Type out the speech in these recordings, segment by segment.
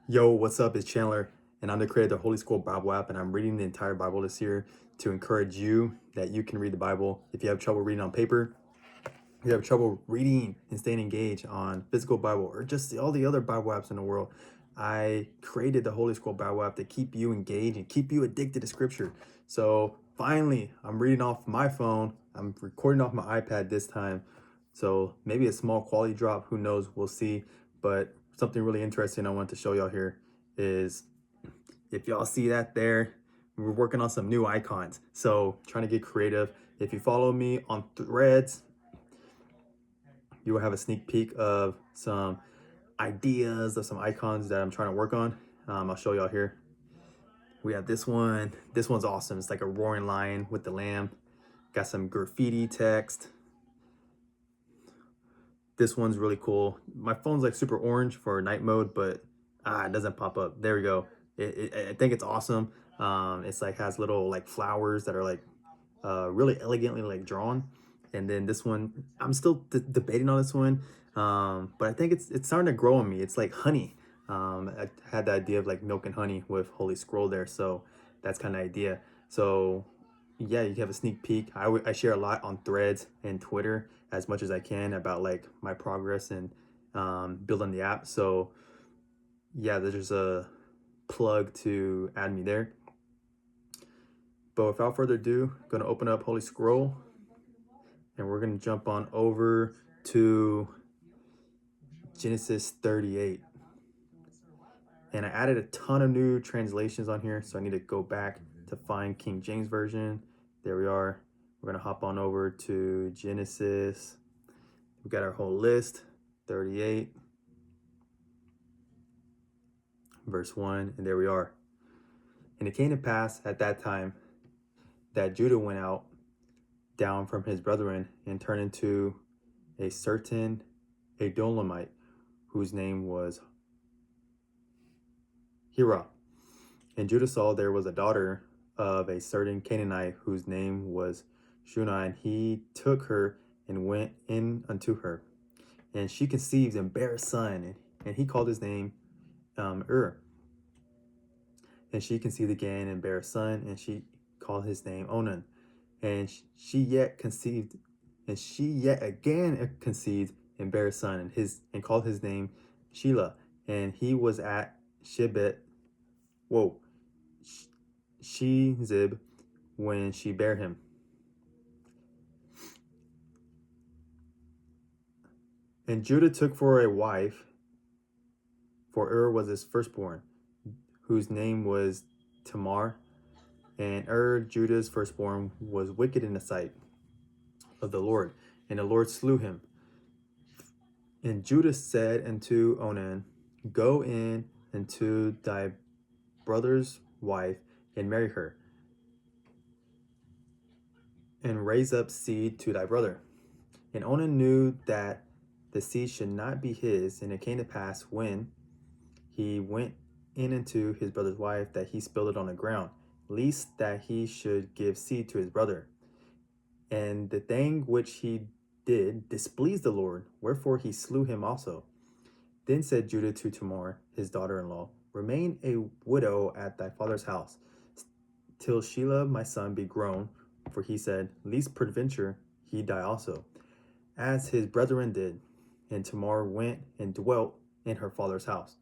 Yo, what's up? It's Chandler, and I'm the creator of the Holy Scroll Bible app, and I'm reading the entire Bible this year to encourage you that you can read the Bible. If you have trouble reading on paper, if you have trouble reading and staying engaged on physical Bible, or just all the other Bible apps in the world, I created the Holy Scroll Bible app to keep you engaged and keep you addicted to Scripture. So finally, I'm reading off my phone. I'm recording off my iPad this time. So maybe a small quality drop, who knows? We'll see. But something really interesting I want to show y'all here is if y'all see that there, we're working on some new icons. So trying to get creative. If you follow me on Threads, you will have a sneak peek of some ideas of some icons that I'm trying to work on. I'll show y'all here. We have this one. This one's awesome. It's like a roaring lion with the lamb. Got some graffiti text. This one's really cool. My phone's like super orange for night mode, but it doesn't pop up. There we go. I think it's awesome. It's like has little like flowers that are like really elegantly like drawn. And then this one, I'm still debating on this one, but I think it's starting to grow on me. It's like honey. I had the idea of like milk and honey with Holy Scroll there, so that's kind of idea. So yeah, you have a sneak peek. I share a lot on Threads and Twitter as much as I can about like my progress and building the app. So yeah, there's a plug to add me there. But without further ado, I'm gonna open up Holy Scroll and we're gonna jump on over to Genesis 38. And I added a ton of new translations on here, so I need to go back to find King James Version. There we are. We're gonna hop on over to Genesis. We got our whole list, 38, verse 1, and there we are. And it came to pass at that time that Judah went out down from his brethren and turned into a certain Adulamite, whose name was Hira. And Judah saw there was a daughter of a certain Canaanite whose name was Shunah, and he took her and went in unto her. And she conceived and bare a son, and he called his name Ur. And she conceived again and bare a son, and she called his name Onan. And she yet conceived, and she yet again conceived and bare a son, and called his name Shelah. And he was at Shibet, Shezib, when she bare him. And Judah took for a wife, for Ur was his firstborn, whose name was Tamar. And Ur, Judah's firstborn, was wicked in the sight of the Lord, and the Lord slew him. And Judah said unto Onan, Go in unto thy brother's wife, and marry her, and raise up seed to thy brother. And Onan knew that the seed should not be his, and it came to pass when he went in unto his brother's wife that he spilled it on the ground, lest that he should give seed to his brother. And the thing which he did displeased the Lord, wherefore he slew him also. Then said Judah to Tamar, his daughter-in-law, Remain a widow at thy father's house, till Shelah my son be grown, for he said, Lest peradventure he die also, as his brethren did. And Tamar went and dwelt in her father's house.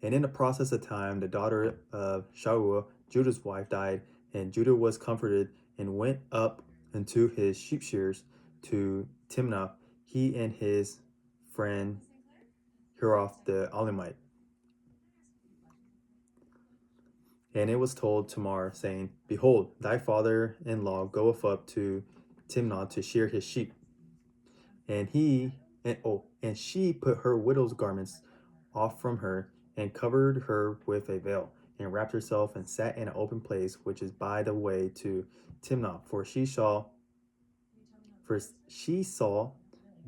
And in the process of time, the daughter of Shaul, Judah's wife, died, and Judah was comforted and went up unto his sheep shears to Timnah, he and his friend Hiroth the Alamite. And it was told Tamar, saying, Behold, thy father-in-law goeth up to Timnah to shear his sheep. And she put her widow's garments off from her, and covered her with a veil, and wrapped herself, and sat in an open place which is by the way to Timnah. For she saw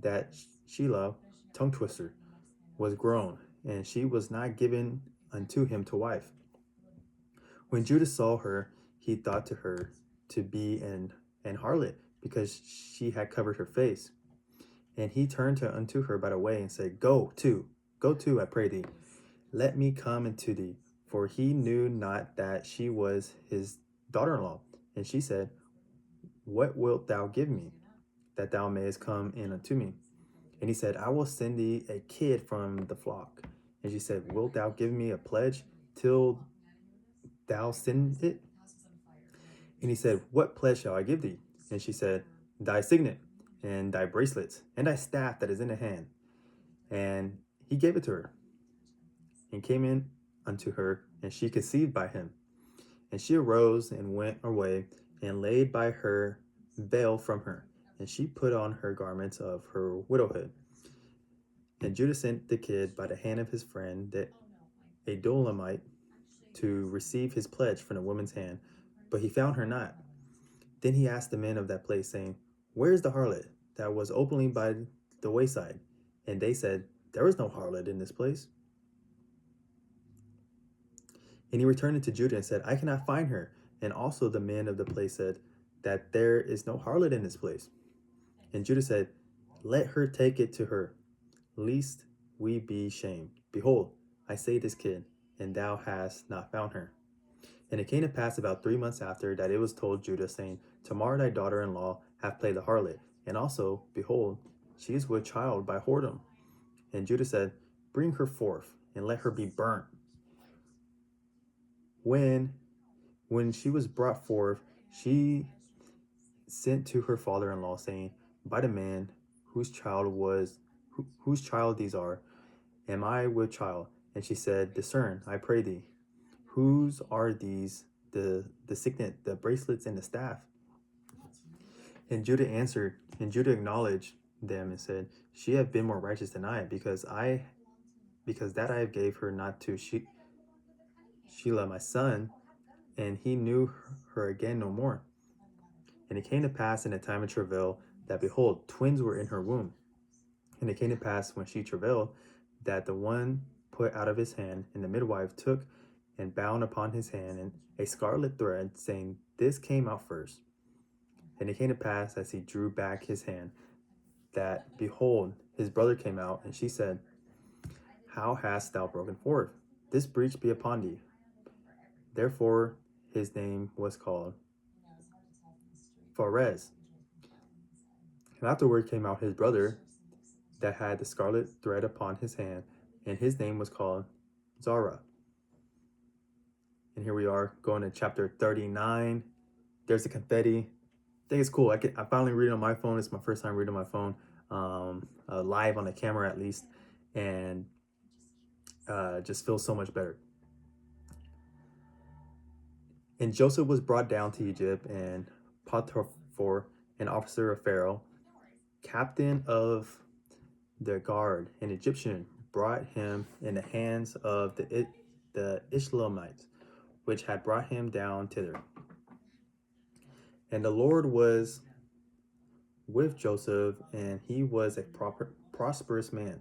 that Shelah, tongue twister, was grown, and she was not given unto him to wife. When Judah saw her, he thought to her to be an harlot, because she had covered her face. And he turned unto her by the way, and said, Go to, I pray thee, let me come into thee. For he knew not that she was his daughter-in-law. And she said, what wilt thou give me, that thou mayest come in unto me? And he said, I will send thee a kid from the flock. And she said, wilt thou give me a pledge till thou send it? And he said, what pledge shall I give thee? And she said, thy signet, and thy bracelets, and thy staff that is in the hand. And he gave it to her, and came in unto her, and she conceived by him. And she arose and went away, and laid by her veil from her. And she put on her garments of her widowhood. And Judah sent the kid by the hand of his friend, the Adulamite, to receive his pledge from the woman's hand, but he found her not. Then he asked the men of that place, saying, where is the harlot that was openly by the wayside? And they said, there is no harlot in this place. And he returned unto Judah and said, I cannot find her. And also the men of the place said, that there is no harlot in this place. And Judah said, let her take it to her, lest we be shamed. Behold, I say this kid, and thou hast not found her. And it came to pass about 3 months after that it was told Judah, saying, tomorrow thy daughter-in-law hath played the harlot, and also, behold, she is with child by whoredom. And Judah said, bring her forth, and let her be burnt. When she was brought forth, she sent to her father-in-law, saying, by the man whose child these are, am I with child? And she said, discern, I pray thee, whose are these, the signet, the bracelets, and the staff? And Judah answered, and Judah acknowledged them and said, she hath been more righteous than I, because that I have gave her not to Shelah my son, and he knew her again no more. And it came to pass in the time of travail that, behold, twins were in her womb. And it came to pass when she travailed, that the one put out of his hand, and the midwife took and bound upon his hand and a scarlet thread, saying, this came out first. And it came to pass, as he drew back his hand, that, behold, his brother came out, and she said, how hast thou broken forth? This breach be upon thee. Therefore his name was called Pharez. And afterward came out his brother that had the scarlet thread upon his hand, and his name was called Zara. And here we are going to chapter 39. There's the confetti. I think it's cool. I finally read it on my phone. It's my first time reading on my phone, live on the camera at least, and just feels so much better. And Joseph was brought down to Egypt, and Potiphar, an officer of Pharaoh, captain of the guard, an Egyptian, brought him in the hands of the Ishmaelites, which had brought him down thither. And the Lord was with Joseph, and he was a prosperous man,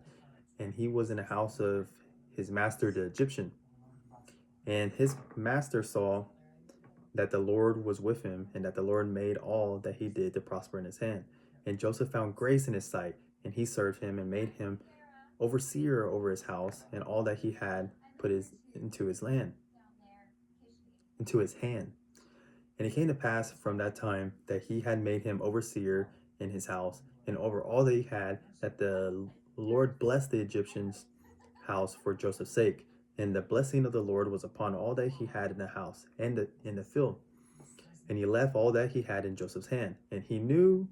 and he was in the house of his master the Egyptian. And his master saw that the Lord was with him, and that the Lord made all that he did to prosper in his hand. And Joseph found grace in his sight, and he served him and made him overseer over his house, and all that he had put into his hand. And it came to pass from that time that he had made him overseer in his house, and over all that he had, that the Lord blessed the Egyptian's house for Joseph's sake. And the blessing of the Lord was upon all that he had in the house and in the field. And he left all that he had in Joseph's hand, and he knew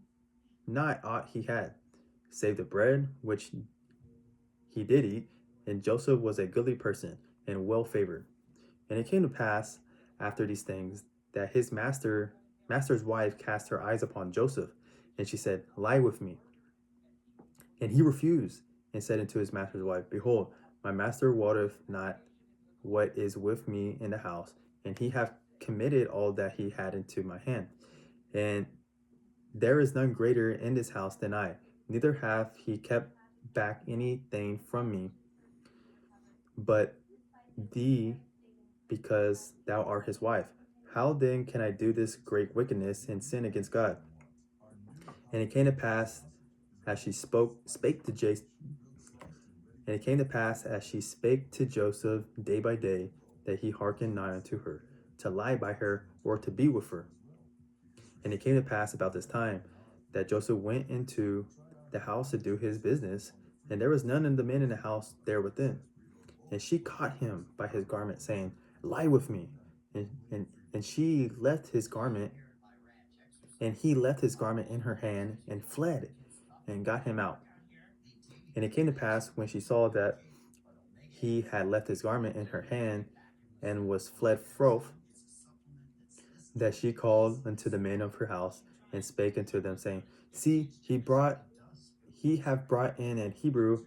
not aught he had, save the bread which he did eat. And Joseph was a goodly person and well favored. And it came to pass after these things that his master's wife cast her eyes upon Joseph, and she said, lie with me. And he refused, and said unto his master's wife, behold, my master wotteth not what is with me in the house, and he hath committed all that he had into my hand. And there is none greater in this house than I, neither hath he kept back anything from me, but thee, because thou art his wife. How then can I do this great wickedness and sin against God? And it came to pass, as she spake to And it came to pass, as she spake to Joseph day by day, that he hearkened not unto her, to lie by her, or to be with her. And it came to pass about this time, that Joseph went into the house to do his business, and there was none of the men in the house there within. And she caught him by his garment, saying, Lie with me. And she left his garment, and he left his garment in her hand, and fled, and got him out. And it came to pass, when she saw that he had left his garment in her hand, and was fled forth, that she called unto the men of her house, and spake unto them, saying, See, he have brought in an Hebrew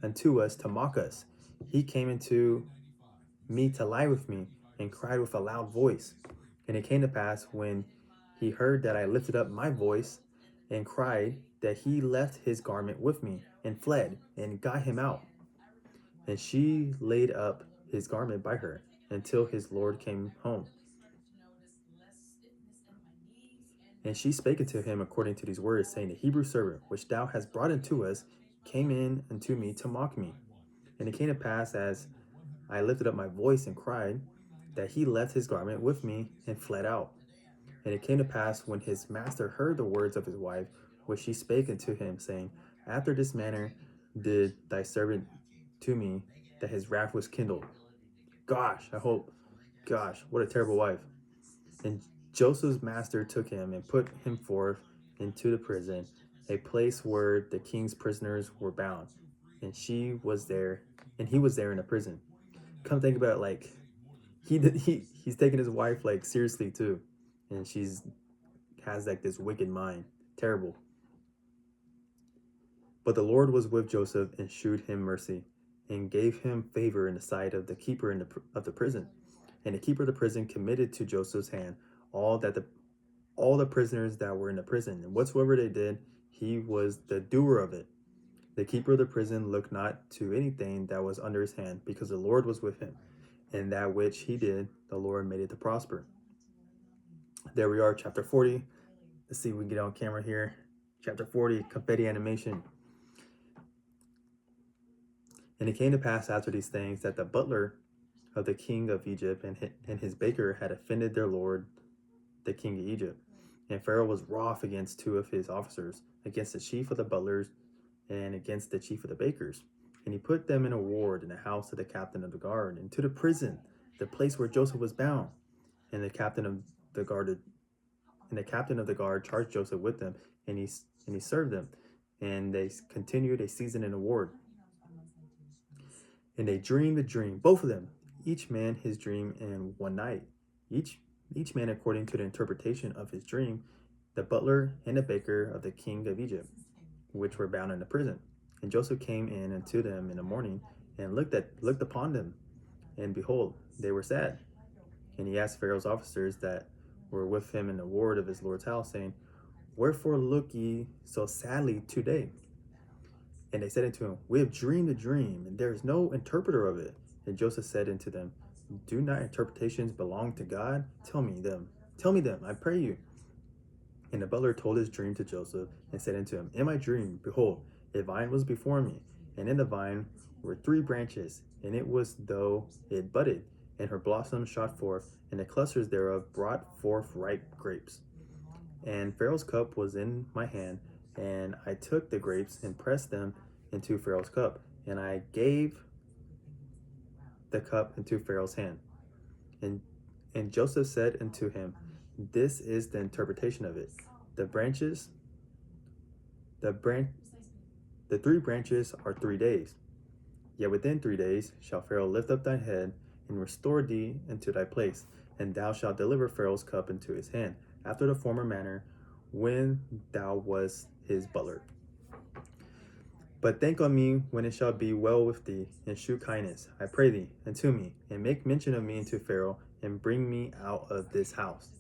unto us to mock us. He came into me to lie with me, and cried with a loud voice. And it came to pass, when he heard that I lifted up my voice and cried, that he left his garment with me, and fled, and got him out. And she laid up his garment by her, until his Lord came home. And she spake unto him according to these words, saying, The Hebrew servant, which thou hast brought unto us, came in unto me to mock me. And it came to pass, as I lifted up my voice and cried, that he left his garment with me, and fled out. And it came to pass, when his master heard the words of his wife, which she spake unto him, saying, After this manner did thy servant to me, that his wrath was kindled. Gosh, what a terrible wife. And Joseph's master took him and put him forth into the prison, a place where the king's prisoners were bound. And he was there in the prison. Come think about it, like he's taking his wife like seriously too, and she's has like this wicked mind. Terrible. But the Lord was with Joseph, and shewed him mercy, and gave him favor in the sight of the keeper of the prison. And the keeper of the prison committed to Joseph's hand all the prisoners that were in the prison, and whatsoever they did, he was the doer of it. The keeper of the prison looked not to anything that was under his hand, because the Lord was with him, and that which he did, the Lord made it to prosper. There we are, chapter 40. Let's see if we can get on camera here. Chapter 40, confetti animation. And it came to pass after these things, that the butler of the king of Egypt and his baker had offended their lord, the king of Egypt. And Pharaoh was wroth against two of his officers, against the chief of the butlers, and against the chief of the bakers. And he put them in a ward in the house of the captain of the guard, into the prison, the place where Joseph was bound. And the captain of the guard charged Joseph with them, and he served them. And they continued a season in the ward. And they dreamed a dream, both of them, each man his dream in one night, each man according to the interpretation of his dream, the butler and the baker of the king of Egypt, which were bound in the prison. And Joseph came in unto them in the morning, and looked upon them, and behold, they were sad. And he asked Pharaoh's officers that were with him in the ward of his lord's house, saying, Wherefore look ye so sadly today? And they said unto him, We have dreamed a dream, and there is no interpreter of it. And Joseph said unto them, Do not interpretations belong to God? Tell me them, I pray you. And the butler told his dream to Joseph, and said unto him, In my dream, behold, a vine was before me, and in the vine were 3 branches, and it was though it budded, and her blossoms shot forth, and the clusters thereof brought forth ripe grapes. And Pharaoh's cup was in my hand, and I took the grapes and pressed them into Pharaoh's cup, and I gave the cup into Pharaoh's hand. And Joseph said unto him, This is the interpretation of it. The 3 branches are 3 days. Yet within 3 days shall Pharaoh lift up thy head, and restore thee into thy place, and thou shalt deliver Pharaoh's cup into his hand, after the former manner, when thou wast his butler. But think on me when it shall be well with thee, and shew kindness, I pray thee, unto me, and make mention of me unto Pharaoh, and bring me out of this house.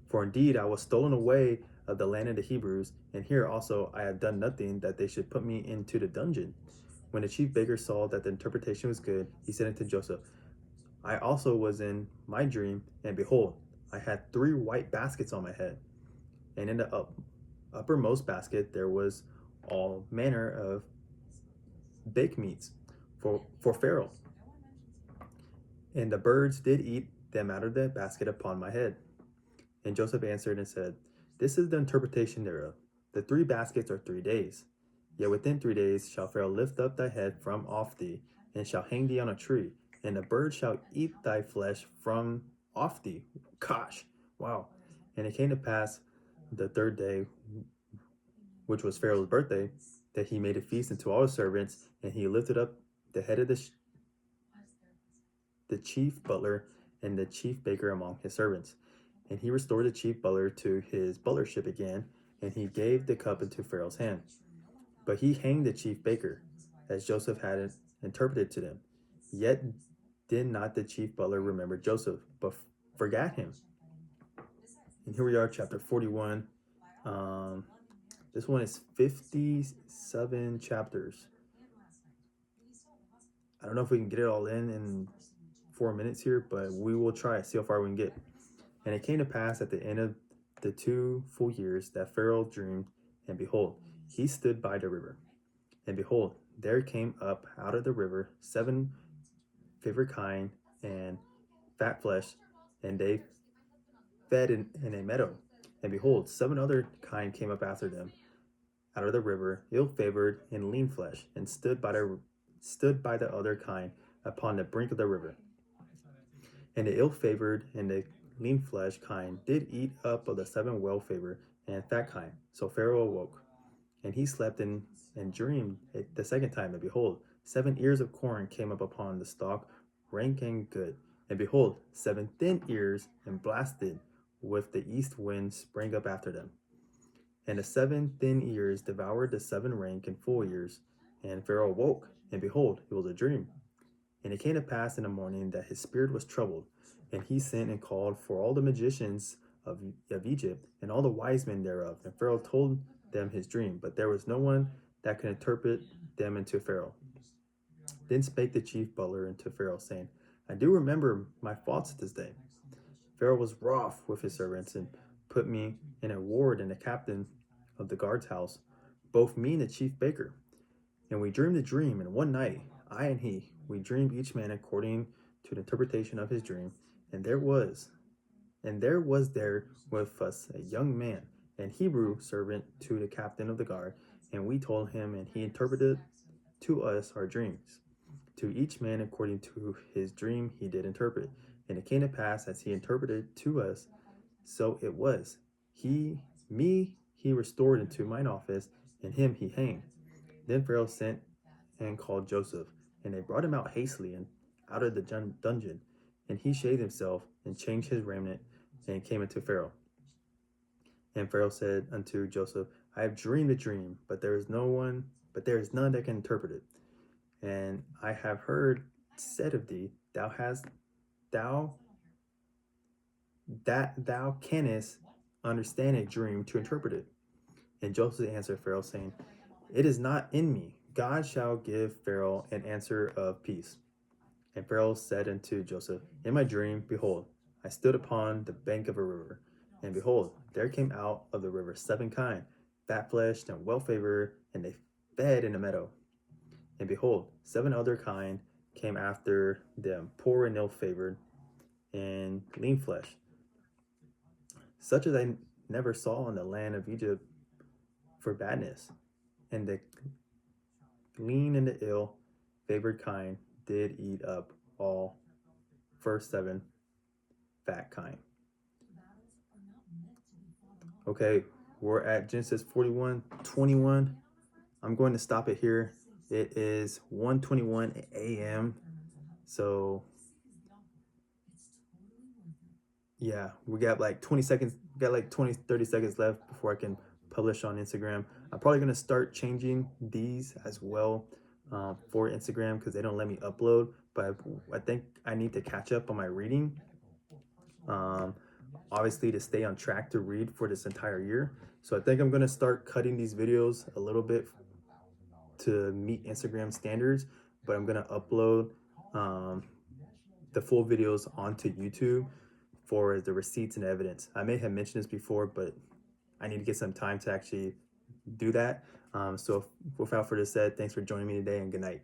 For indeed I was stolen away of the land of the Hebrews, and here also I have done nothing that they should put me into the dungeon. When the chief baker saw that the interpretation was good, he said unto Joseph, I also was in my dream, and behold, I had 3 white baskets on my head, and in the uppermost basket there was all manner of bake meats for Pharaoh, and the birds did eat them out of the basket upon my head. And Joseph answered and said, This is the interpretation thereof. The 3 baskets are 3 days. Yet within 3 days shall Pharaoh lift up thy head from off thee, and shall hang thee on a tree, and the birds shall eat thy flesh from off thee. Gosh, wow. And it came to pass the 3rd day, which was Pharaoh's birthday, that he made a feast unto all his servants, and he lifted up the head of the chief butler and the chief baker among his servants. And he restored the chief butler to his butlership again, and he gave the cup into Pharaoh's hand. But he hanged the chief baker, as Joseph had interpreted to them. Yet did not the chief butler remember Joseph, but forgot him. And here we are, chapter 41. This one is 57 chapters. I don't know if we can get it all in 4 minutes here, but we will try, see how far we can get. And it came to pass at the end of the 2 full years that Pharaoh dreamed, and behold, he stood by the river. And behold, there came up out of the river 7 favorite kine and fat flesh, and they fed in a meadow. And behold, 7 other kine came up after them out of the river, ill-favored and lean flesh, and stood by the other kine upon the brink of the river. And the ill-favored and the lean flesh kine did eat up of the 7 well-favored and fat kine. So Pharaoh awoke, and he slept and dreamed the 2nd time. And behold, 7 ears of corn came up upon the stalk, rank and good. And behold, 7 thin ears and blasted with the east wind sprang up after them. And the 7 thin ears devoured the 7 rank and full ears. And Pharaoh awoke, and behold, it was a dream. And it came to pass in the morning that his spirit was troubled, and he sent and called for all the magicians of Egypt and all the wise men thereof. And Pharaoh told them his dream, but there was no one that could interpret them unto Pharaoh. Then spake the chief butler unto Pharaoh, saying, I do remember my faults this day. Pharaoh was wroth with his servants, and put me in a ward and a captain of the guard's house, both me and the chief baker. And we dreamed a dream, and one night, I and he, we dreamed each man according to the interpretation of his dream. And there was there with us a young man, an Hebrew servant to the captain of the guard, and we told him, and he interpreted to us our dreams. To each man according to his dream he did interpret. And it came to pass as he interpreted to us, so it was. Me he restored into mine office, and him he hanged. Then Pharaoh sent and called Joseph, and they brought him out hastily and out of the dungeon. And he shaved himself and changed his raiment and came unto Pharaoh. And Pharaoh said unto Joseph, I have dreamed a dream, but there is none that can interpret it. And I have heard said of thee, thou canst understand a dream to interpret it. And Joseph answered Pharaoh, saying, It is not in me. God shall give Pharaoh an answer of peace. And Pharaoh said unto Joseph, In my dream, behold, I stood upon the bank of a river, and behold, there came out of the river 7 kine, fat-fleshed and well-favored, and they fed in a meadow. And behold, 7 other kine came after them, poor and ill-favored, and lean flesh, such as I never saw in the land of Egypt for badness. And the lean and the ill-favored kine did eat up all first 7 fat kine. Okay, we're at Genesis 41:21. I'm going to stop it here. It is 1:21 a.m. So yeah, we got like 20 seconds, 30 seconds left before I can publish on Instagram. I'm probably going to start changing these as well for Instagram because they don't let me upload, but I think I need to catch up on my reading. Obviously to stay on track to read for this entire year. So I think I'm going to start cutting these videos a little bit to meet Instagram standards, but I'm going to upload the full videos onto YouTube for the receipts and evidence. I may have mentioned this before, but I need to get some time to actually do that. So without further said, thanks for joining me today, and good night.